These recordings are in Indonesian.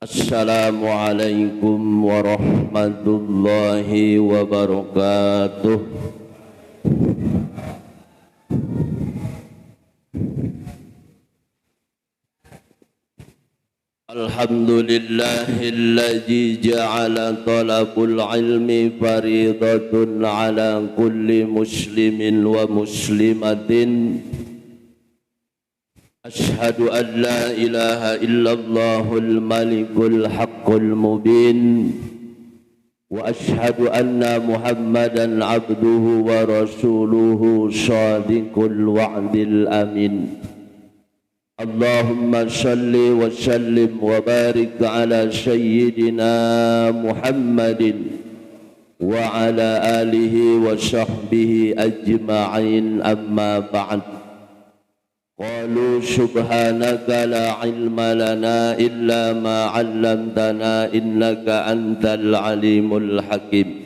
Assalamualaikum warahmatullahi wabarakatuh. Alhamdulillahilladzi ja'ala talabul ilmi faridatun ala kulli muslimin wa muslimatin. Ashhadu an la ilaha illallahul malikul haqqul mubin wa ashhadu anna muhammadan abduhu wa rasuluhu shadiqul wa'dil amin. Allahumma salli wa sallim wa barik ala sayyidina Muhammadin wa ala alihi wa sahbihi ajma'in, amma ba'd. Qalu subhanaka la ilma lana illa ma 'allamtana innaka antal alimul hakim.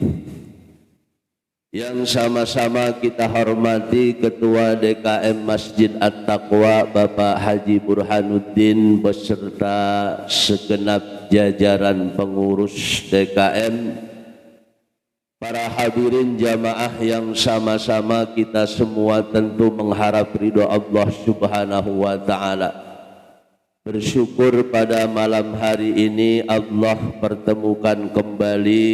Yang sama-sama kita hormati Ketua DKM Masjid At-Taqwa Bapak Haji Burhanuddin beserta segenap jajaran pengurus DKM, para hadirin jamaah yang sama-sama kita semua tentu mengharap ridho Allah Subhanahu wa ta'ala. Bersyukur pada malam hari ini Allah pertemukan kembali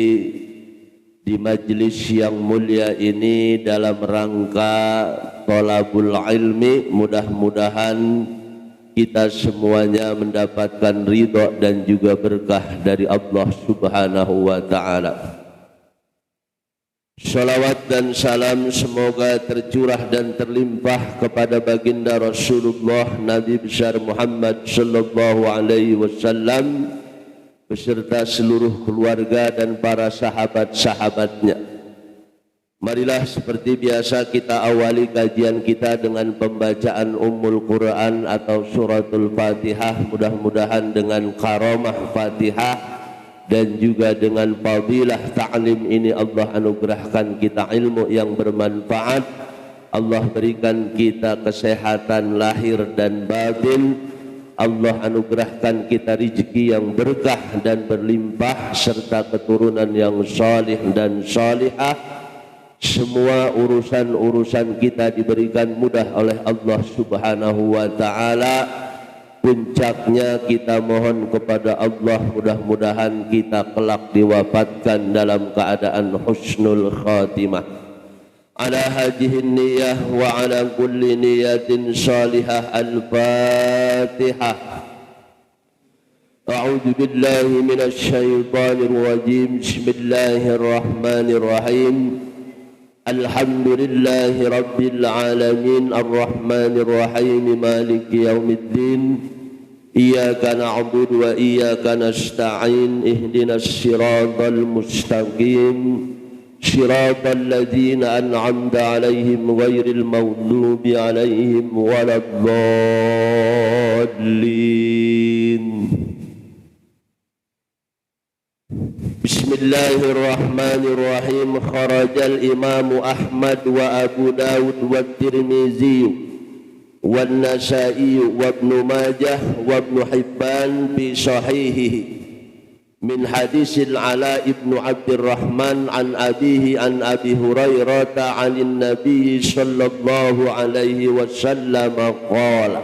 di majlis yang mulia ini dalam rangka thalabul ilmi. Mudah-mudahan kita semuanya mendapatkan ridho dan juga berkah dari Allah Subhanahu wa ta'ala. Salawat dan salam semoga tercurah dan terlimpah kepada baginda Rasulullah Nabi besar Muhammad sallallahu alaihi wasallam beserta seluruh keluarga dan para sahabat-sahabatnya. Marilah seperti biasa kita awali kajian kita dengan pembacaan Ummul Quran atau suratul Fatihah. Mudah-mudahan dengan karamah Fatihah dan juga dengan fadilah ta'lim ini Allah anugerahkan kita ilmu yang bermanfaat. Allah berikan kita kesehatan lahir dan batin. Allah anugerahkan kita rezeki yang berkah dan berlimpah serta keturunan yang salih dan salihah. Semua urusan-urusan kita diberikan mudah oleh Allah Subhanahu wa ta'ala. Puncaknya kita mohon kepada Allah mudah-mudahan kita kelak diwafatkan dalam keadaan husnul khatimah. Ala hadhihi niyyah wa ala kulli niyatin salihah. Al-Fatihah. A'udzu billahi minasy syaithanir rajim. Bismillahirrahmanirrahim. Alhamdulillahi rabbil alamin arrahmanir rahim maliki yaumiddin. Iyyaka na'budu wa iyyaka nasta'in ihdinas siratal mustaqim siratal ladzina an'amta 'alaihim ghairil maghdubi 'alaihim waladdallin. Bismillahirrahmanirrahim. Kharajal Imam Ahmad wa Abu Dawud wa Tirmizi wa Nasa'i wa Ibnu Majah wa Ibnu Hibban fi sahihihi min hadisil Ala ibn Abdurrahman an abihi an Abi Hurairah 'anil Nabi sallallahu alaihi wasallam qala.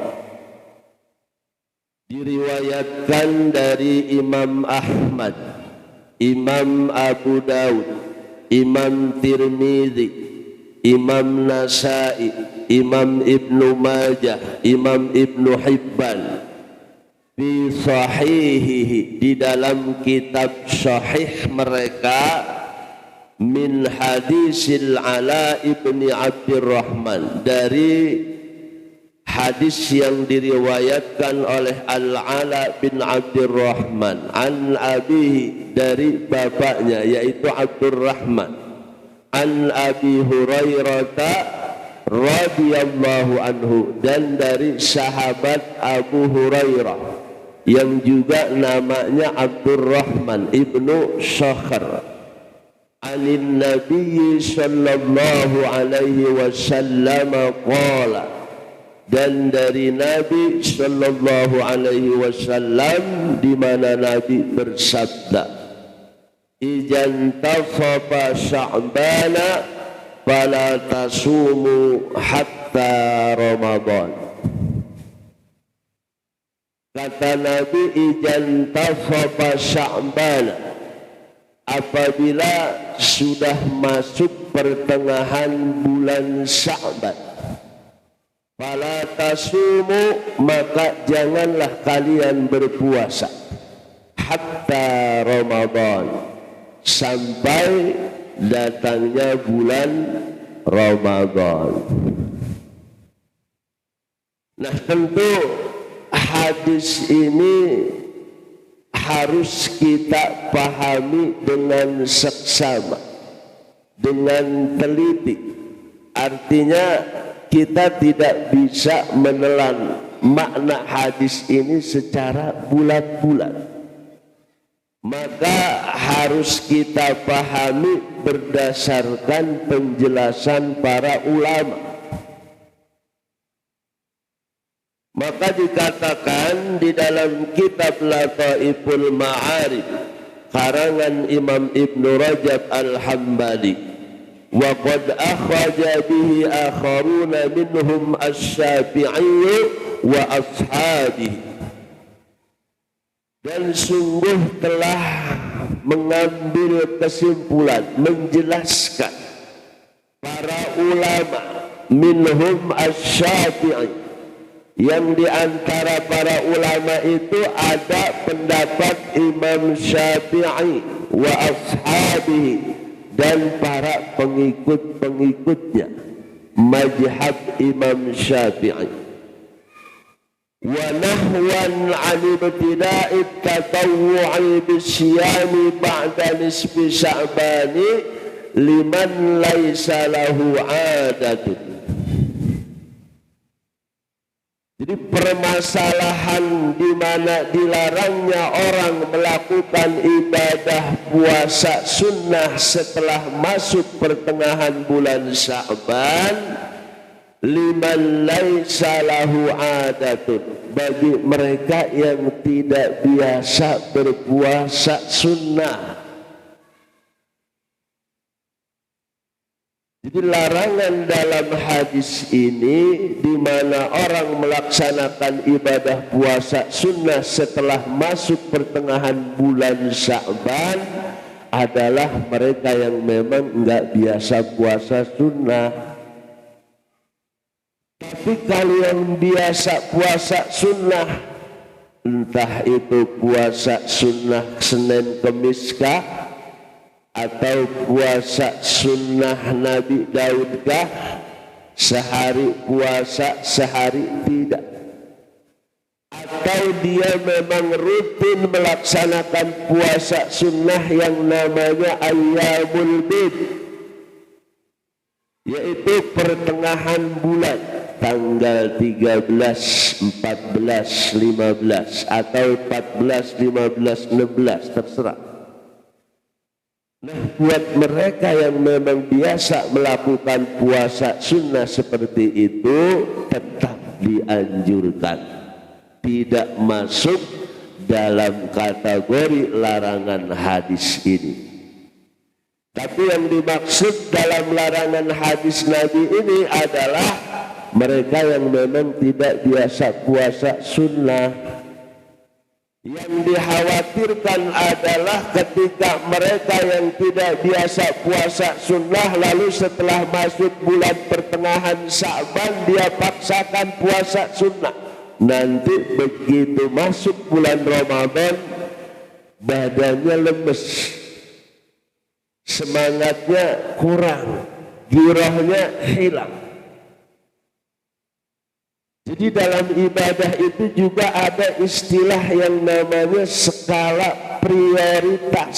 Diriwayatkan dari Imam Ahmad, Imam Abu Dawud, Imam Tirmizi, Imam Nasa'i, Imam Ibnu Majah, Imam Ibnu Hibban fi sahihihi di dalam kitab sahih mereka min hadisil Ala ibni Abdurrahman, dari hadis yang diriwayatkan oleh Al-Ala bin Abdurrahman an abihi, dari bapaknya yaitu Abdurrahman, an Abi Hurairah radhiyallahu anhu, dan dari sahabat Abu Hurairah yang juga namanya Abdurrahman ibnu Sakhar, anin Nabi sallallahu alaihi wasallam qala, dan dari Nabi sallallahu alaihi wasallam, di mana Nabi bersabda, "Ijan tafafa Sya'bana fala tasumu hatta Ramadan." Kata Nabi, "Ijan tafafa Sya'bana," apabila sudah masuk pertengahan bulan Sya'ban, fala tasumu, maka janganlah kalian berpuasa, hatta Ramadan, sampai datangnya bulan Ramadan. Nah, tentu hadis ini harus kita pahami dengan seksama, dengan teliti. Artinya kita tidak bisa menelan makna hadis ini secara bulat-bulat, maka harus kita pahami berdasarkan penjelasan para ulama. Maka dikatakan di dalam kitab Lataiful Ma'arif karangan Imam Ibn Rajab Al-Hambali, wa qad akhraja bihi akharuna minhum asy-Syafi'i wa ashabihi, dan sungguh telah mengambil kesimpulan, menjelaskan para ulama, minhum asy-Syafi'i, yang diantara para ulama itu ada pendapat Imam Syafi'i wa ashabihi, dan para pengikut-pengikutnya mazhab Imam Syafi'i, wa nahwan 'an ibtida'i tatawwu'i bisyami ba'da nisfi Sya'bani liman laisa lahu 'adatun. Jadi permasalahan di mana dilarangnya orang melakukan ibadah puasa sunnah setelah masuk pertengahan bulan Sya'ban, liman laisa lahu 'adatun, bagi mereka yang tidak biasa berpuasa sunnah. Jadi larangan dalam hadis ini di mana orang melaksanakan ibadah puasa sunnah setelah masuk pertengahan bulan Sya'ban adalah mereka yang memang enggak biasa puasa sunnah. Tapi kalau yang biasa puasa sunnah, entah itu puasa sunnah Senin Kemis kah, atau puasa sunnah Nabi Daud kah, sehari puasa sehari tidak, atau dia memang rutin melaksanakan puasa sunnah yang namanya ayyamul bid, yaitu pertengahan bulan, tanggal 13, 14, 15 atau 14, 15, 16 terserah. Nah, buat mereka yang memang biasa melakukan puasa sunnah seperti itu tetap dianjurkan, tidak masuk dalam kategori larangan hadis ini. Tapi yang dimaksud dalam larangan hadis Nabi ini adalah mereka yang memang tidak biasa puasa sunnah. Yang dikhawatirkan adalah ketika mereka yang tidak biasa puasa sunnah lalu setelah masuk bulan pertengahan Sya'ban dia paksakan puasa sunnah, nanti begitu masuk bulan Ramadan badannya lemes, semangatnya kurang, girohnya hilang. Jadi dalam ibadah itu juga ada istilah yang namanya skala prioritas.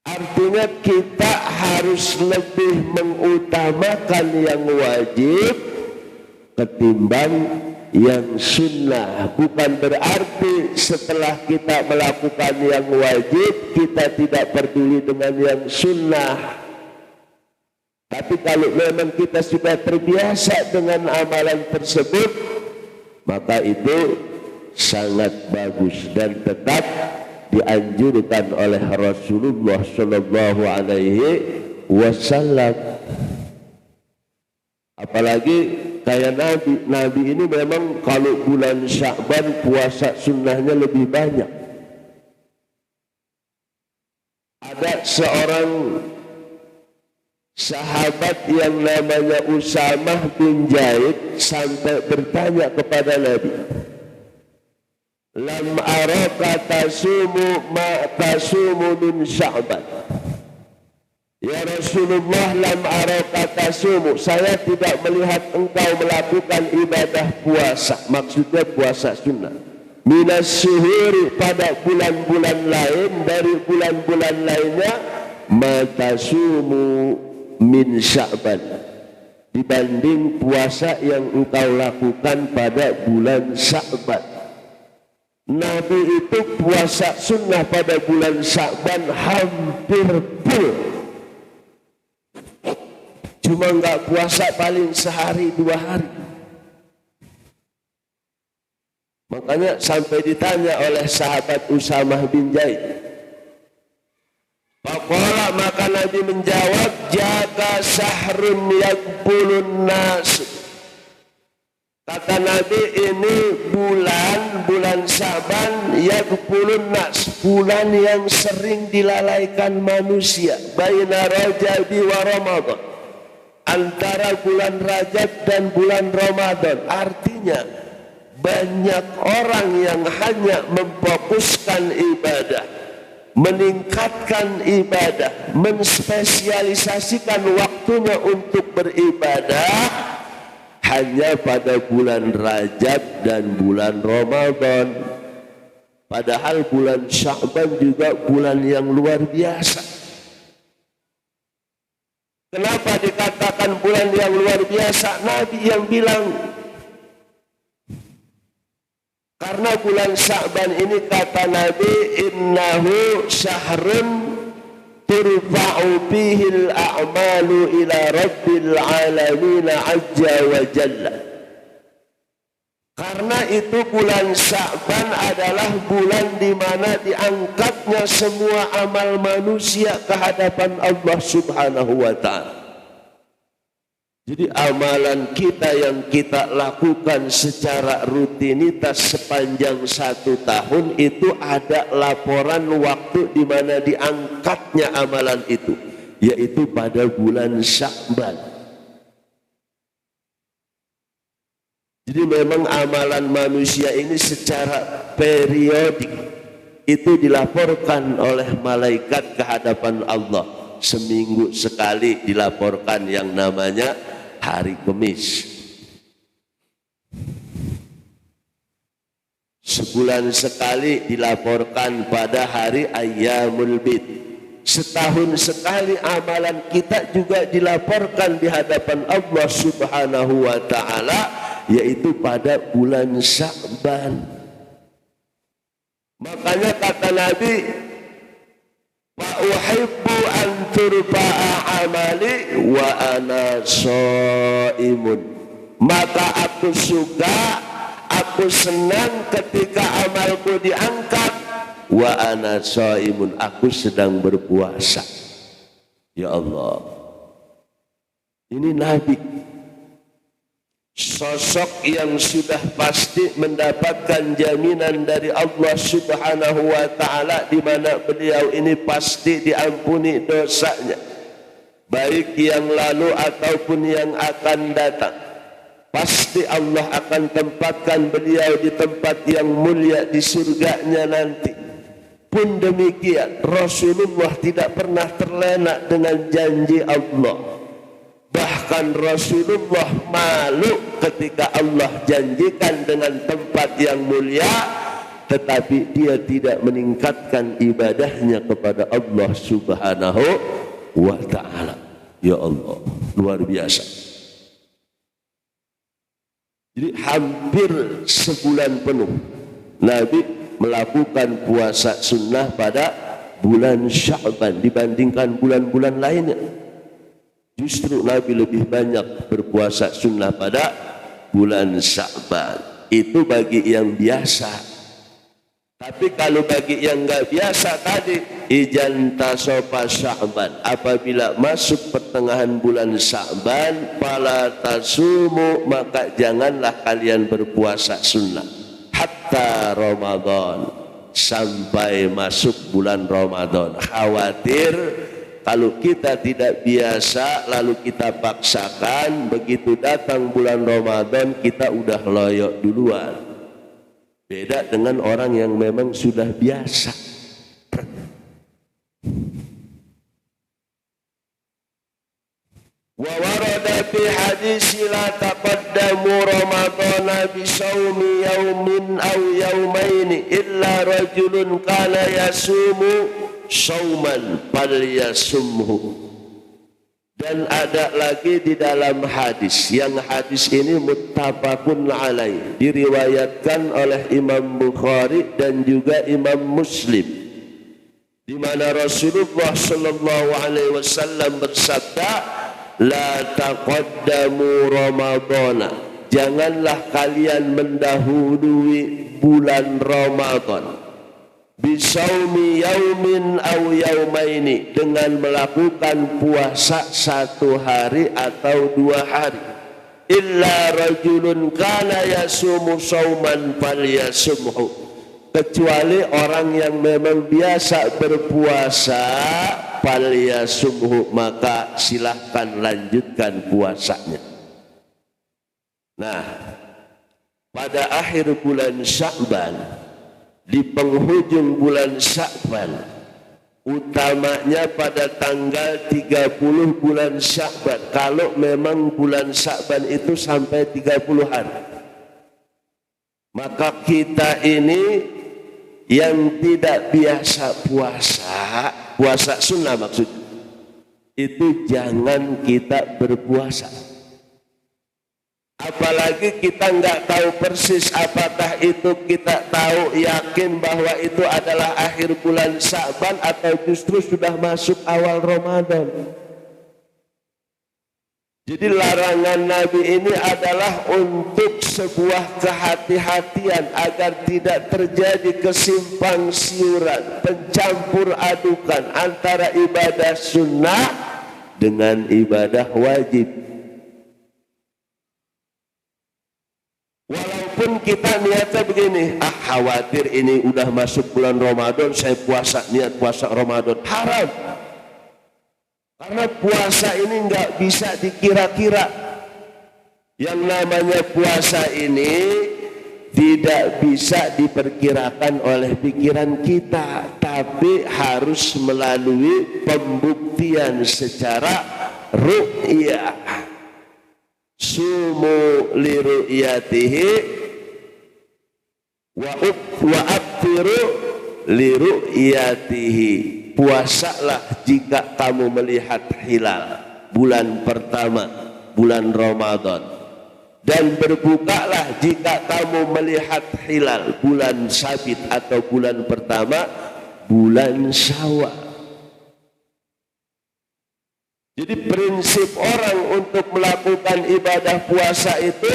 Artinya kita harus lebih mengutamakan yang wajib ketimbang yang sunnah. Bukan berarti setelah kita melakukan yang wajib kita tidak peduli dengan yang sunnah. Tapi kalau memang kita sudah terbiasa dengan amalan tersebut, maka itu sangat bagus dan tetap dianjurkan oleh Rasulullah Shallallahu Alaihi Wasallam. Apalagi kayak Nabi ini memang kalau bulan Sya'ban puasa sunnahnya lebih banyak. Ada seorang sahabat yang namanya Usamah bin Zaid sampai bertanya kepada Nabi, lam araka tasumu ma tasumu min Sya'ban. Ya Rasulullah, lam araka tasumu, saya tidak melihat engkau melakukan ibadah puasa, maksudnya puasa sunnah, minas syuhuri, pada bulan-bulan lain dari bulan-bulan lainnya, ma tasumu min Sya'ban, dibanding puasa yang engkau lakukan pada bulan Sya'ban. Nabi itu puasa sunnah pada bulan Sya'ban hampir full, cuma enggak puasa paling sehari 2 hari. Makanya sampai ditanya oleh sahabat Usamah bin Zaid, faqala, maka Nabi menjawab, jaga sahrun yakbulun nas. Kata Nabi, ini bulan Syaban yakbulun nas, bulan yang sering dilalaikan manusia, baina Rajabi wa Ramadan, antara bulan Rajab dan bulan Ramadan. Artinya banyak orang yang hanya memfokuskan ibadah, meningkatkan ibadah, menspesialisasikan waktunya untuk beribadah hanya pada bulan Rajab dan bulan Ramadan. Padahal bulan Sya'ban juga bulan yang luar biasa. Kenapa dikatakan bulan yang luar biasa? Nabi yang bilang, karena bulan Sya'ban ini kata Nabi, innahu syahrun turfa'u bihil a'malu ila rabbil alamin azza wa jalla. Karena itu bulan Sya'ban adalah bulan di mana diangkatnya semua amal manusia ke hadapan Allah Subhanahu wa ta'ala. Jadi amalan kita yang kita lakukan secara rutinitas sepanjang 1 tahun itu ada laporan waktu di mana diangkatnya amalan itu, yaitu pada bulan Sya'ban. Jadi memang amalan manusia ini secara periodik itu dilaporkan oleh malaikat ke hadapan Allah. Seminggu sekali dilaporkan yang namanya hari Kamis. Sebulan sekali dilaporkan pada hari Ayyamul Bid. Setahun sekali amalan kita juga dilaporkan di hadapan Allah Subhanahu wa ta'ala, yaitu pada bulan Sya'ban. Makanya kata Nabi, uhibbu an turfa'a amali wa ana shaimun. Maka aku suka, aku senang ketika amalku diangkat, wa ana shaimun, aku sedang berpuasa. Ya Allah, ini Nabi, sosok yang sudah pasti mendapatkan jaminan dari Allah Subhanahu wa ta'ala, di mana beliau ini pasti diampuni dosanya, baik yang lalu ataupun yang akan datang. Pasti Allah akan tempatkan beliau di tempat yang mulia di surganya nanti. Pun demikian, Rasulullah tidak pernah terlena dengan janji Allah. Bahkan Rasulullah malu ketika Allah janjikan dengan tempat yang mulia, tetapi dia tidak meningkatkan ibadahnya kepada Allah Subhanahu wa ta'ala. Ya Allah, luar biasa. Jadi hampir sebulan penuh Nabi melakukan puasa sunnah pada bulan Sya'ban dibandingkan bulan-bulan lainnya. Justru Nabi lebih banyak berpuasa sunnah pada bulan Sya'ban. Itu bagi yang biasa. Tapi kalau bagi yang enggak biasa tadi, ijan tasofa Sya'ban, apabila masuk pertengahan bulan Sya'ban, fala tasumu, maka janganlah kalian berpuasa sunnah hatta Ramadan, sampai masuk bulan Ramadan. Khawatir kalau kita tidak biasa lalu kita paksakan, begitu datang bulan Ramadan kita udah loyok duluan. Beda dengan orang yang memang sudah biasa. Wa warada fi hadis la taqaddamu ramadhana bi shaumi yaumin aw yaumaini illa rajulun kana yasumu shauman falyasumhu. Dan ada lagi di dalam hadis, yang hadis ini muttafaqun alaih, diriwayatkan oleh Imam Bukhari dan juga Imam Muslim, di mana Rasulullah sallallahu alaihi wasallam bersabda, la taqaddamu ramadhana, janganlah kalian mendahului bulan Ramadan, bisaumi yaumin aw yaumaini, dengan melakukan puasa 1 hari atau 2 hari, illa rajulun kana yasumu sauman falyasumhu, kecuali orang yang memang biasa berpuasa, falyasumhu, maka silahkan lanjutkan puasanya. Nah, pada akhir bulan Sya'ban, di penghujung bulan Sya'ban, utamanya pada tanggal 30 bulan Sya'ban, kalau memang bulan Sya'ban itu sampai 30 hari, maka kita ini yang tidak biasa puasa sunnah maksudnya, itu jangan kita berpuasa. Apalagi kita nggak tahu persis apakah itu kita tahu yakin bahwa itu adalah akhir bulan Sya'ban atau justru sudah masuk awal Ramadan. Jadi larangan Nabi ini adalah untuk sebuah kehati-hatian agar tidak terjadi kesimpang siuran, pencampur adukan antara ibadah sunnah dengan ibadah wajib. Walaupun kita niatnya begini, khawatir ini udah masuk bulan Ramadan, saya puasa, niat puasa Ramadan, haram. Karena puasa ini nggak bisa dikira-kira. Yang namanya puasa ini tidak bisa diperkirakan oleh pikiran kita, tapi harus melalui pembuktian secara ru'yah. Sumu li ru'yatihi wa aftiru li ru'yatihi, puasalah jika kamu melihat hilal bulan pertama bulan Ramadan, dan berbukalah jika kamu melihat hilal bulan sabit atau bulan pertama bulan Syawal. Jadi prinsip orang untuk melakukan ibadah puasa itu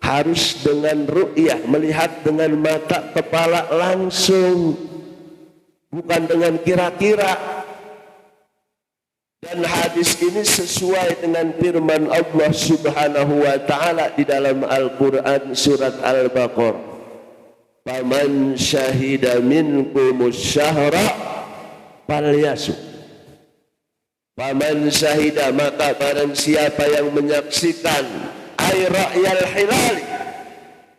harus dengan ru'yah, melihat dengan mata kepala langsung, bukan dengan kira-kira. Dan hadis ini sesuai dengan firman Allah Subhanahu wa ta'ala di dalam Al-Quran surat Al-Baqarah, faman syahida minkumus syahra falyasum. Faman syahida, maka barang siapa yang menyaksikan ay ra'yal hilal,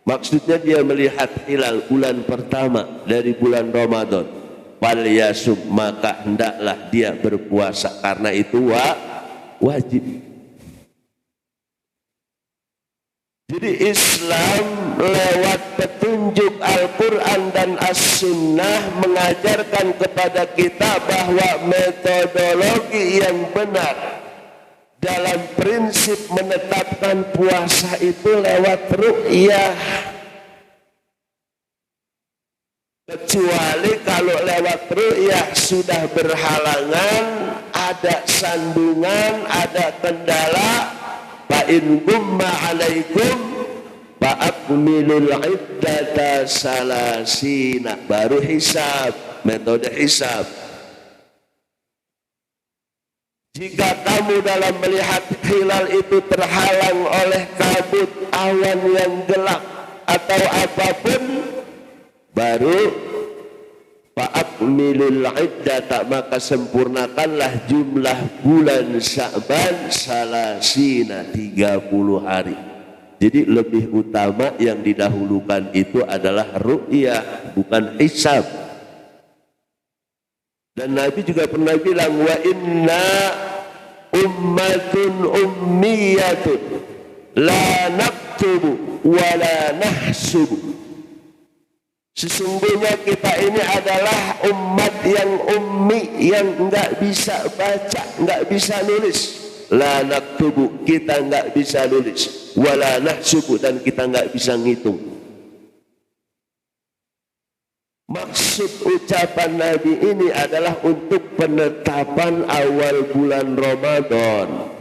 maksudnya dia melihat hilal bulan pertama dari bulan Ramadan, falyasum, maka hendaklah dia berpuasa, karena itu wajib. Jadi Islam lewat petunjuk Al-Quran dan As-Sunnah mengajarkan kepada kita bahwa metodologi yang benar dalam prinsip menetapkan puasa itu lewat ru'yah. Kecuali kalau lewat ru'yah sudah berhalangan ada sandungan, ada kendala, fa in gumma alaikum fa akmilul iddata salasina, baru hisab, metode hisab. Jika kamu dalam melihat hilal itu terhalang oleh kabut, awan yang gelap atau apapun, baru fa'akmilul iddata, maka sempurnakanlah jumlah bulan Sya'ban salasina, 30 hari. Jadi lebih utama yang didahulukan itu adalah ru'yah, bukan hisab. Dan Nabi juga pernah bilang, wa inna ummatun ummiyatun la naktubu wa la nahsubu. Sesungguhnya kita ini adalah umat yang ummi, yang enggak bisa baca, enggak bisa nulis. La naktubu, kita enggak bisa nulis. Wa la nahsubu, dan kita enggak bisa ngitung. Maksud ucapan Nabi ini adalah untuk penetapan awal bulan Ramadan.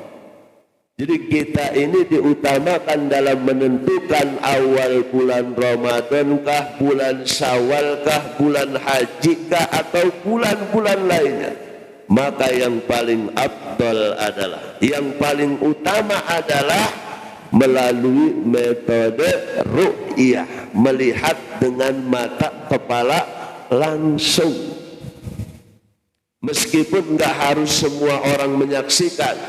Jadi kita ini diutamakan dalam menentukan awal bulan Ramadan kah, bulan Syawal kah, bulan Haji kah, atau bulan-bulan lainnya. Maka yang paling afdal adalah, yang paling utama adalah melalui metode ru'yah, melihat dengan mata kepala langsung. Meskipun nggak harus semua orang menyaksikan,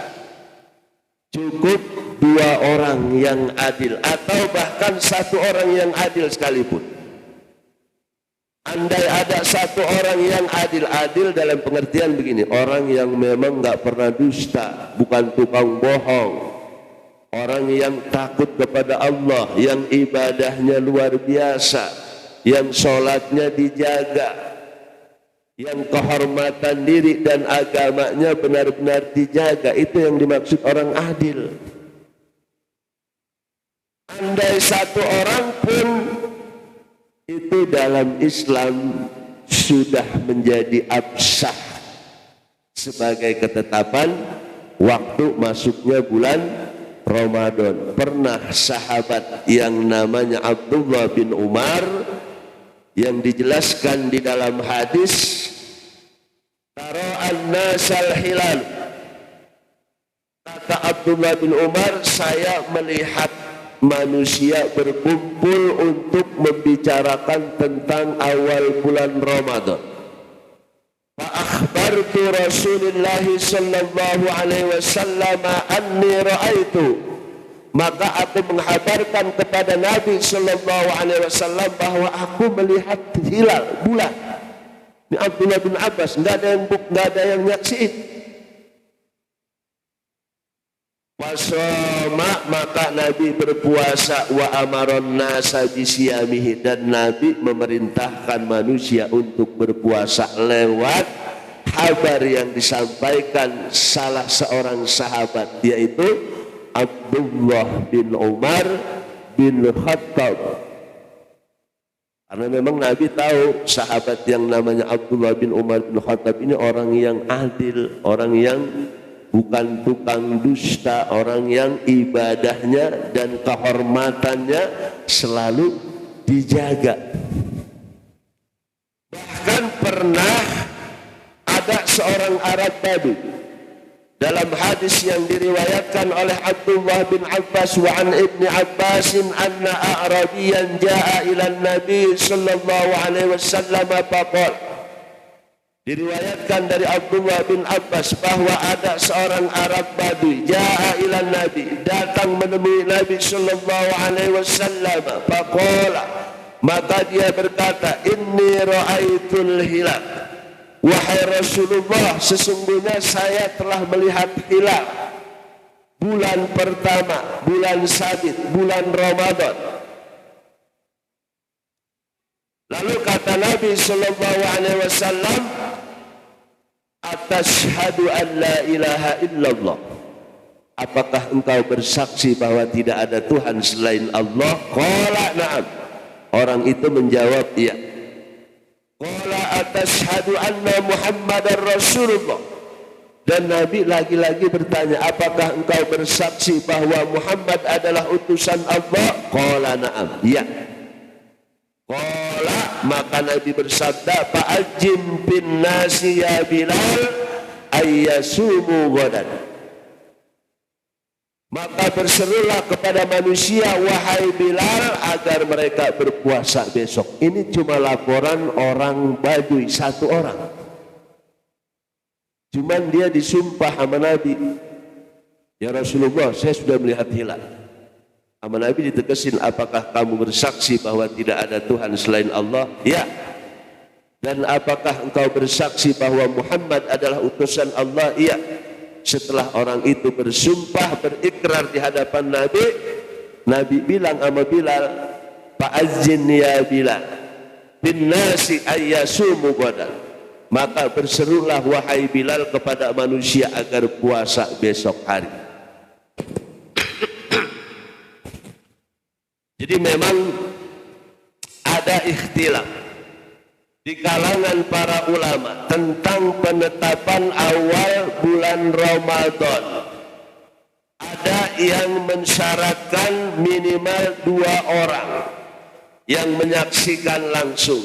cukup 2 orang yang adil, atau bahkan 1 orang yang adil sekalipun. Andai ada 1 orang yang adil dalam pengertian begini, orang yang memang nggak pernah dusta, bukan tukang bohong, orang yang takut kepada Allah, yang ibadahnya luar biasa, yang sholatnya dijaga, yang kehormatan diri dan agamanya benar-benar dijaga. Itu yang dimaksud orang adil. Andai 1 orang pun itu dalam Islam sudah menjadi absah sebagai ketetapan waktu masuknya bulan Ramadan. Pernah sahabat yang namanya Abdullah bin Umar, yang dijelaskan di dalam hadis, tara'an nasal hilal, kata Abdullah bin Umar, saya melihat manusia berkumpul untuk membicarakan tentang awal bulan Ramadan. Fa akhbartu Rasulullah sallallahu alaihi wasallam anni ra'aitu, maka aku menghabarkan kepada Nabi sallallahu alaihi wasallam bahwa aku melihat hilal bulan. Ini Abdullah bin Abbas, enggak ada yang nyaksiin. Wasoma, maka Nabi berpuasa, wa amaron nasa bisiyamihi, dan Nabi memerintahkan manusia untuk berpuasa lewat kabar yang disampaikan salah seorang sahabat, yaitu Abdullah bin Umar bin Khattab. Karena memang Nabi tahu sahabat yang namanya Abdullah bin Umar bin Khattab ini orang yang adil, orang yang bukan tukang dusta, orang yang ibadahnya dan kehormatannya selalu dijaga. Bahkan pernah ada seorang Arab Badui, dalam hadis yang diriwayatkan oleh Abdullah bin Abbas wa an Ibni Abbasin, anna a'rabiyan ja'a ila Nabi sallallahu alaihi wasallam faqala, diriwayatkan dari Abdullah bin Abbas bahwa ada seorang Arab Badui ja'a ila Nabi, datang menemui Nabi sallallahu alaihi wasallam, faqala, maka dia berkata, inni ra'aitul hilal, wahai Rasulullah, sesungguhnya saya telah melihat hilal bulan pertama, bulan sabit, bulan Ramadan. Lalu kata Nabi sallallahu alaihi wasallam, atashhadu an la ilaha illallah, apakah engkau bersaksi bahwa tidak ada Tuhan selain Allah? Qala na'am, orang itu menjawab iya. Qala atashhadu anna Muhammadar Rasulullah, Dan Nabi lagi-lagi bertanya, apakah engkau bersaksi bahwa Muhammad adalah utusan Allah? Qala na'am, ya. Qala, maka Nabi bersabda, fa'ajim bin nasi ya Bilal ayyasumu ghadan. Maka berserulah kepada manusia, wahai Bilal, agar mereka berpuasa besok. Ini cuma laporan orang Baduy, satu orang. Cuman dia disumpah sama Nabi, ya Rasulullah, saya sudah melihat hilal. Sama Nabi ditekesin, apakah kamu bersaksi bahwa tidak ada Tuhan selain Allah? Ya. Dan apakah engkau bersaksi bahwa Muhammad adalah utusan Allah? Iya. Setelah orang itu bersumpah, berikrar di hadapan Nabi, Nabi bilang sama Bilal, fa'azzin ya Bilal bin nasi ayyasumu ghadan. Maka berserulah wahai Bilal kepada manusia agar puasa besok hari. Jadi memang ada ikhtilaf di kalangan para ulama tentang penetapan awal bulan Ramadan. Ada yang mensyaratkan minimal 2 orang yang menyaksikan langsung,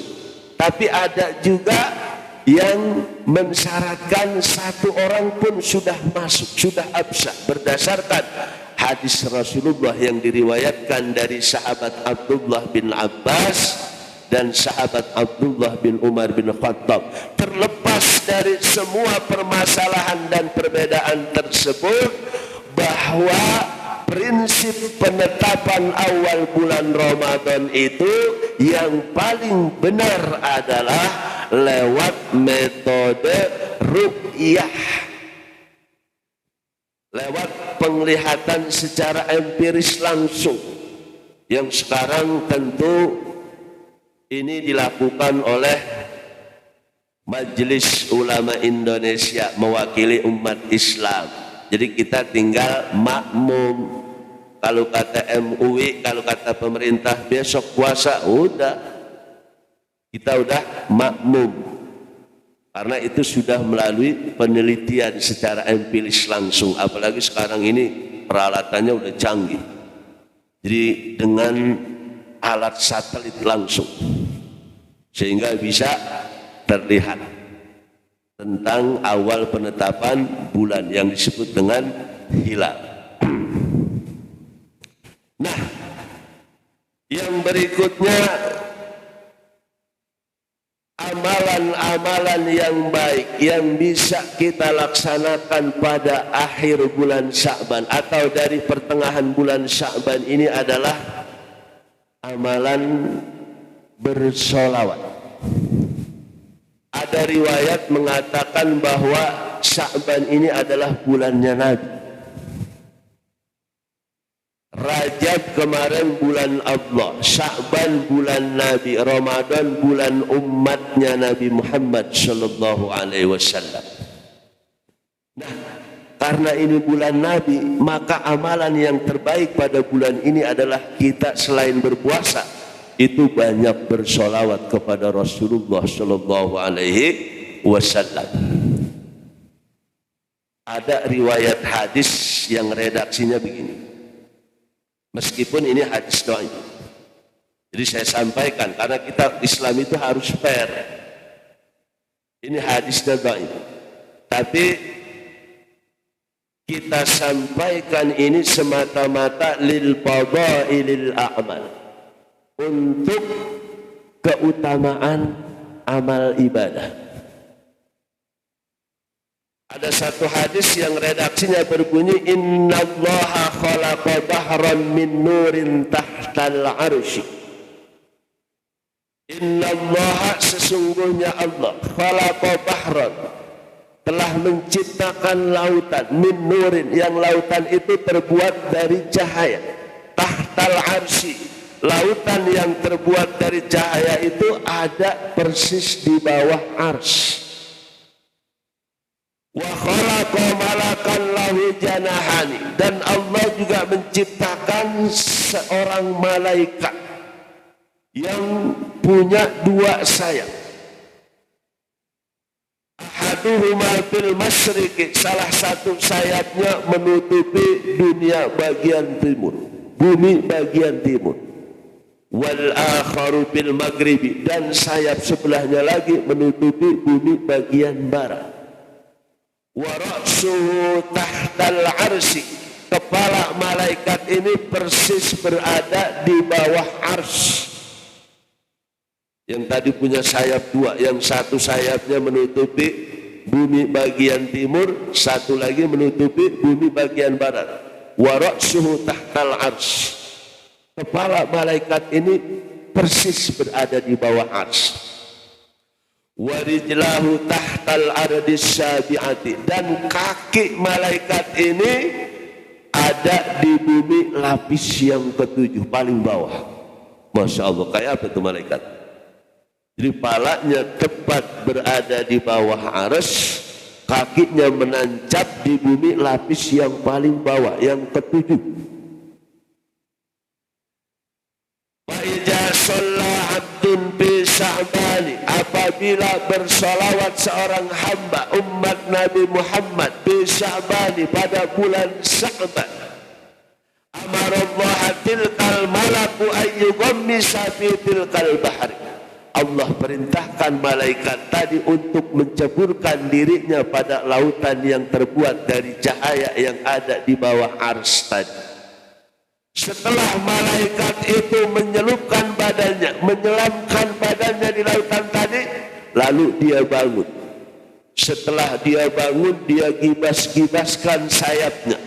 tapi ada juga yang mensyaratkan 1 orang pun sudah masuk, sudah absah, berdasarkan hadis Rasulullah yang diriwayatkan dari sahabat Abdullah bin Abbas dan sahabat Abdullah bin Umar bin Khattab. Terlepas dari semua permasalahan dan perbedaan tersebut, bahwa prinsip penetapan awal bulan Ramadan itu yang paling benar adalah lewat metode ru'yah, lewat penglihatan secara empiris langsung, yang sekarang tentu ini dilakukan oleh Majelis Ulama Indonesia mewakili umat Islam. Jadi kita tinggal makmum. Kalau kata MUI, kalau kata pemerintah besok puasa, udah kita udah makmum, karena itu sudah melalui penelitian secara empiris langsung. Apalagi sekarang ini peralatannya udah canggih, jadi dengan alat satelit langsung, sehingga bisa terlihat tentang awal penetapan bulan yang disebut dengan hilal. Nah, yang berikutnya, amalan-amalan yang baik yang bisa kita laksanakan pada akhir bulan Sya'ban atau dari pertengahan bulan Sya'ban ini adalah amalan bersolawat. Ada riwayat mengatakan bahwa Sya'ban ini adalah bulannya Nabi. Rajab kemarin bulan Allah, Sya'ban bulan Nabi, Ramadan bulan umatnya Nabi Muhammad sallallahu alaihi wasallam. Nah, karena ini bulan Nabi, maka amalan yang terbaik pada bulan ini adalah kita selain berpuasa, itu banyak bersolawat kepada Rasulullah sallallahu alaihi wasallam. Ada riwayat hadis yang redaksinya begini. Meskipun ini hadis dhaif, jadi saya sampaikan karena kita Islam itu harus fair. Ini hadisnya dhaif, tapi kita sampaikan ini semata-mata lil fadailil a'mal, untuk keutamaan amal ibadah. Ada satu hadis yang redaksinya berbunyi, innallaha khalaqa bahran min nurin tahtal arsy. Innallaha, sesungguhnya Allah, khalaqa bahran, telah menciptakan lautan, min nurin, yang lautan itu terbuat dari cahaya, tahtal arsy, lautan yang terbuat dari cahaya itu ada persis di bawah arsy. Wa khalaqa malakan lahu janahani, dan Allah juga menciptakan seorang malaikat yang punya 2 sayap. ahaduhuma fil masyriqi, salah satu sayapnya menutupi dunia bagian timur, bumi bagian timur. Wal akharu fil maghribi, dan sayap sebelahnya lagi menutupi bumi bagian barat. Wa ra'suhu tahtal arsy, kepala malaikat ini persis berada di bawah arsy. Yang tadi punya sayap dua, yang satu sayapnya menutupi bumi bagian timur, satu lagi menutupi bumi bagian barat. Wa ra'suhu tahtal arsy, kepala malaikat ini persis berada di bawah arsy. Wa rijlahu tahtal ardis sabi'ati, dan kaki malaikat ini ada di bumi lapis yang ketujuh, paling bawah. Masya Allah, kayak apa itu malaikat? Jadi palanya tepat berada di bawah arsy, kakinya menancap di bumi lapis yang paling bawah, yang ketujuh. Fa'idha sholla abdun bi sya'bani, apabila bersolawat seorang hamba umat Nabi Muhammad bi sya'bani, pada bulan Sya'ban, amarallah tilkal malaku ayyughammisa fi tilkal bahri, Allah perintahkan malaikat tadi untuk menceburkan dirinya pada lautan yang terbuat dari cahaya yang ada di bawah arsy tadi. Setelah malaikat itu menyelupkan badannya, menyelamkan badannya di lautan tadi, lalu dia bangun. Setelah dia bangun, dia gibas-gibaskan sayapnya.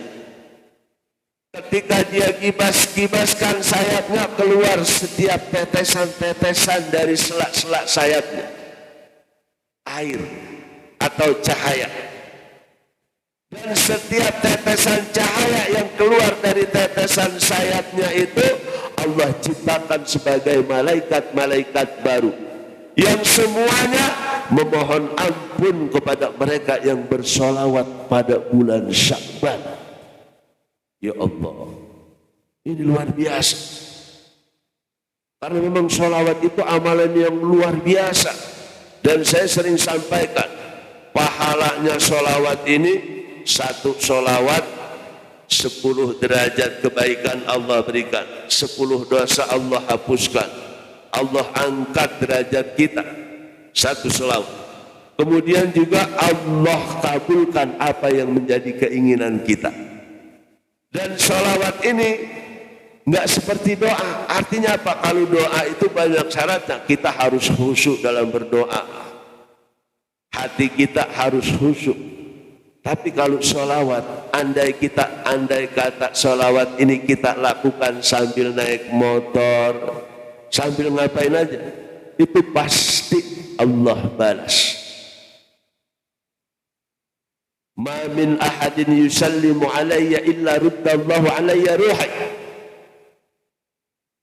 Ketika dia gibas-gibaskan sayapnya, keluar setiap tetesan-tetesan dari selak-selak sayapnya, air atau cahaya. Dan setiap tetesan cahaya yang keluar dari tetesan sayapnya itu Allah ciptakan sebagai malaikat-malaikat baru, yang semuanya memohon ampun kepada mereka yang bersolawat pada bulan Sya'ban. Ya Allah, ini luar biasa. Karena memang sholawat itu amalan yang luar biasa. Dan saya sering sampaikan, pahalanya sholawat ini, satu sholawat 10 derajat kebaikan Allah berikan, 10 dosa Allah hapuskan. Allah angkat derajat kita, satu sholawat. Kemudian juga Allah kabulkan apa yang menjadi keinginan kita. Dan sholawat ini nggak seperti doa. Artinya apa? Kalau doa itu banyak syaratnya. Kita harus khusyuk dalam berdoa, hati kita harus khusyuk. Tapi kalau sholawat, andai kata sholawat ini kita lakukan sambil naik motor, sambil ngapain aja, itu pasti Allah balas. Ma min ahadin yusallimu alayya illa ruddallahu alayya ruhi.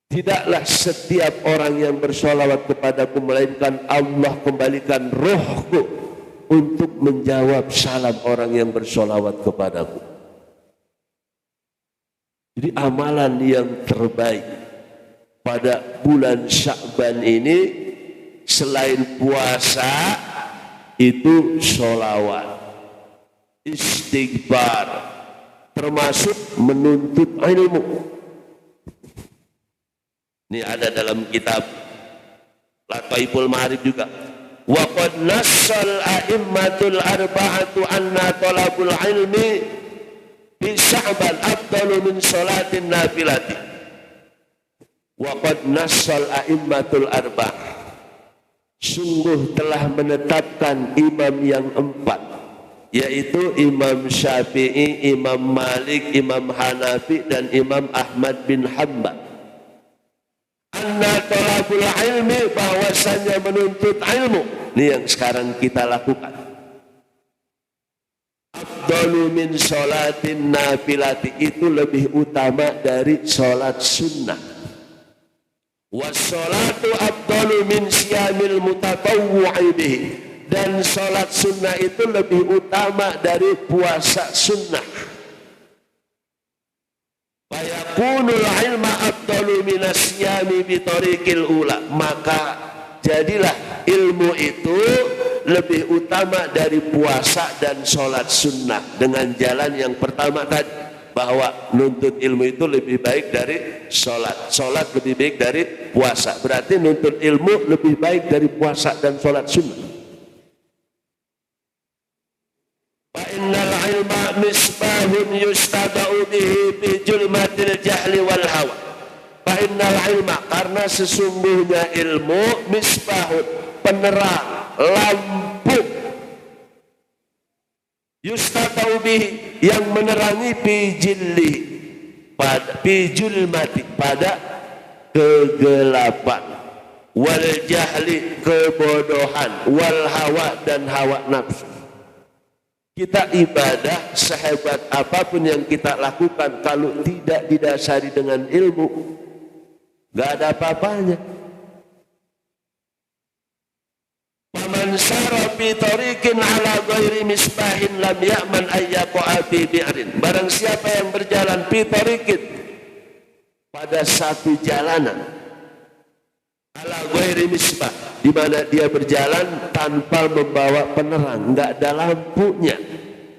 Tidaklah setiap orang yang bersolawat kepadaku melainkan Allah kembalikan rohku untuk menjawab salam orang yang bersolawat kepadaku. Jadi amalan yang terbaik pada bulan Sya'ban ini selain puasa itu solawat, istighfar, termasuk menuntut ilmu. Ini ada dalam kitab Lataiful Ma'arif juga. Wa qad nassal a'immatul arba'atu anna talabul ilmi fi Sya'ban afdalu min sholatin nafilati. Wa qad nassal a'immatul arba'ah, sungguh telah menetapkan imam yang 4, yaitu Imam Syafi'i, Imam Malik, Imam Hanafi, dan Imam Ahmad bin Hanbal. Anna talabul ilmi, bahwasanya menuntut ilmu, ini yang sekarang kita lakukan, afdalu min sholatin nafilati, itu lebih utama dari sholat sunnah. Wassolatu afdalu min siyamil mutatawwu'i bihi, dan sholat sunnah itu lebih utama dari puasa sunnah. Fayakunul ilma afdalu minas siyami bitariqil ula, maka jadilah ilmu itu lebih utama dari puasa dan sholat sunnah, dengan jalan yang pertama tadi, bahwa nuntut ilmu itu lebih baik dari sholat lebih baik dari puasa. Berarti nuntut ilmu lebih baik dari puasa dan sholat sunnah. Fa innal ilma misbahun yustaba'u bihi bi julmatil jahli wal hawa. Fa innal ilma, karena sesungguhnya ilmu, misbahun, penerang, lampu, yustaba'u bihi, yang menerangi pijilli, pada pijulmati, pada kegelapan, wal jahli, kebodohan, wal hawa, dan hawa nafsu. Kita ibadah sehebat apapun yang kita lakukan, kalau tidak didasari dengan ilmu, gak ada apa-apanya. Faman sara fi tariqin ala ghairi misbahin lam ya'man ayyaqa fi bi'rin. Barang siapa yang berjalan fi tariqin, pada satu jalanan, ala ghairi misbah, di mana dia berjalan tanpa membawa penerang, enggak ada lampunya,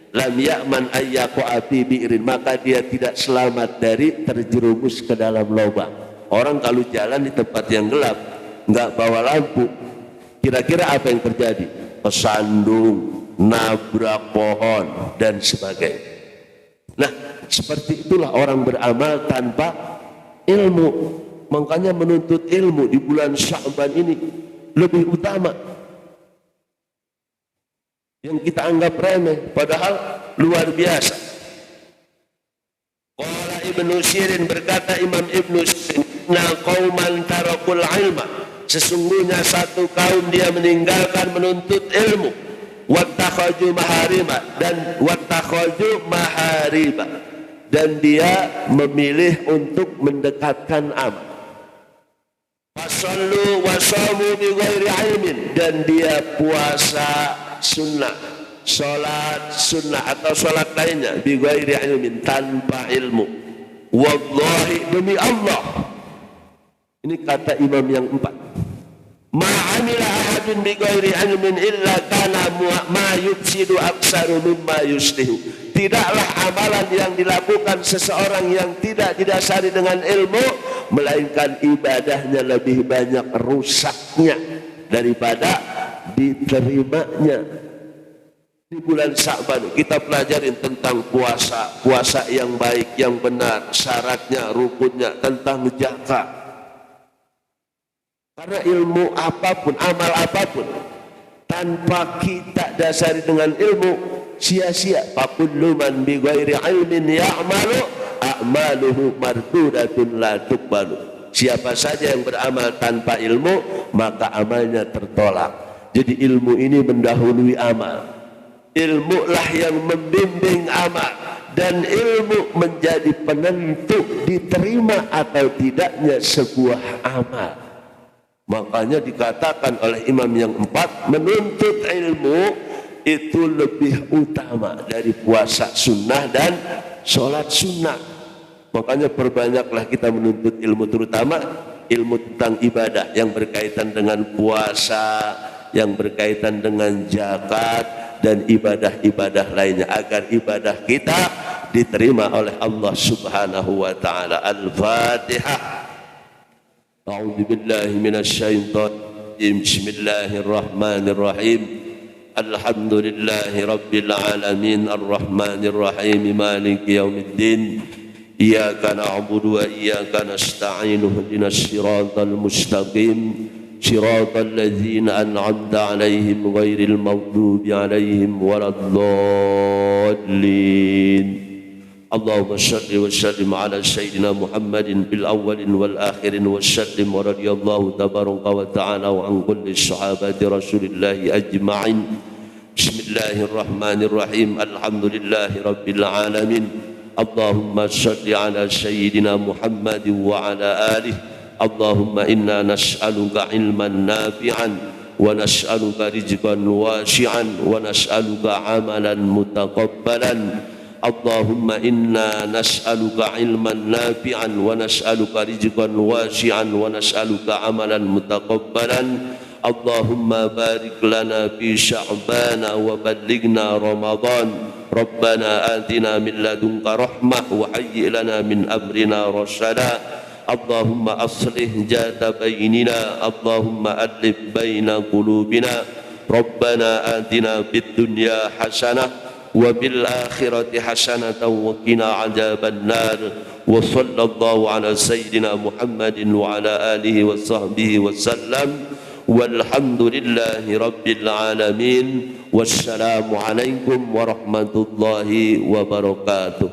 lam ya'man ayyaqa fi bi'rin, maka dia tidak selamat dari terjerumus ke dalam lubang. Orang kalau jalan di tempat yang gelap, enggak bawa lampu, kira-kira apa yang terjadi? Kesandung, nabrak pohon, dan sebagainya. Nah, seperti itulah orang beramal tanpa ilmu. Makanya menuntut ilmu di bulan Sya'ban ini lebih utama. Yang kita anggap remeh, padahal luar biasa. Qala Ibnu Sirin, berkata Imam Ibnu Sirin, na qauman tarakul ilma, sesungguhnya satu kaum dia meninggalkan menuntut ilmu, wattakhaju maharima, dan dia memilih untuk mendekatkan amal. Fasallu wasamu bi ghairi ilmin, dan dia puasa sunnah, sholat sunnah atau sholat lainnya, bi ghairi ilmin, tanpa ilmu. Wallahi, demi Allah, ini kata imam yang 4, ma'amila ahadun bi ghairi ilmin illa kana ma yufsidu aksaru mimma yuslihu. Tidaklah amalan yang dilakukan seseorang yang tidak didasari dengan ilmu, melainkan ibadahnya lebih banyak rusaknya daripada diterimanya. Di bulan Sya'ban kita pelajarin tentang puasa yang baik, yang benar, syaratnya, rukunnya, tentang zakat. Karena ilmu apapun, amal apapun, tanpa kita dasari dengan ilmu, sia-sia. Fakullu man bi ghairi ilmin ya'malu a'maluhu mardudatun la tuqbalu. Siapa saja yang beramal tanpa ilmu, maka amalnya tertolak. Jadi ilmu ini mendahului amal. Ilmu lah yang membimbing amal, dan ilmu menjadi penentu diterima atau tidaknya sebuah amal. Makanya dikatakan oleh imam yang 4, menuntut ilmu itu lebih utama dari puasa sunnah dan sholat sunnah. Makanya perbanyaklah kita menuntut ilmu, terutama ilmu tentang ibadah yang berkaitan dengan puasa, yang berkaitan dengan zakat, dan ibadah-ibadah lainnya, agar ibadah kita diterima oleh Allah Subhanahu wa ta'ala. Al-Fatihah. A'udzu billahi minasyaitonir rajim. Bismillahirrahmanirrahim. Alhamdulillahi rabbil alamin, arrahmanir rahim, maliki yaumiddin. Iyyaka na'budu wa iyyaka nasta'in. Ihdinas siratal mustaqim, siratal ladzina an'amta 'alaihim ghairil maghdubi 'alaihim waladdallin. Allahumma salli wa sallim ala sayyidina Muhammadin bil awwalin wal akhirin wa sallim wa radiyallahu tabaraka wa ta'ala wa an kulli sahabati rasulillahi ajma'in. Bismillahirrahmanirrahim. Alhamdulillahi rabbil alamin. Allahumma salli ala sayyidina Muhammadin wa ala alihi. Allahumma inna nas'aluka ilman nafi'an wa nas'aluka rizqan wasi'an wa nas'aluka amalan mutaqabbalan. Allahumma inna nas'aluka ilman nafi'an wa nas'aluka rizqan wasi'an wa nas'aluka amalan mutaqabbalan. اللهم بارك لنا في شعبان وبلغنا رمضان ربنا آتنا من لدنك رحمة وهيئ لنا من أمرنا رشدا اللهم أصلح ذات بيننا اللهم ألف بين قلوبنا ربنا آتنا في الدنيا حسنة وفي الآخرة حسنة وقنا عذاب النار وصلى الله على سيدنا محمد وعلى آله وصحبه وسلم والحمد لله رب العالمين والسلام عليكم ورحمة الله وبركاته.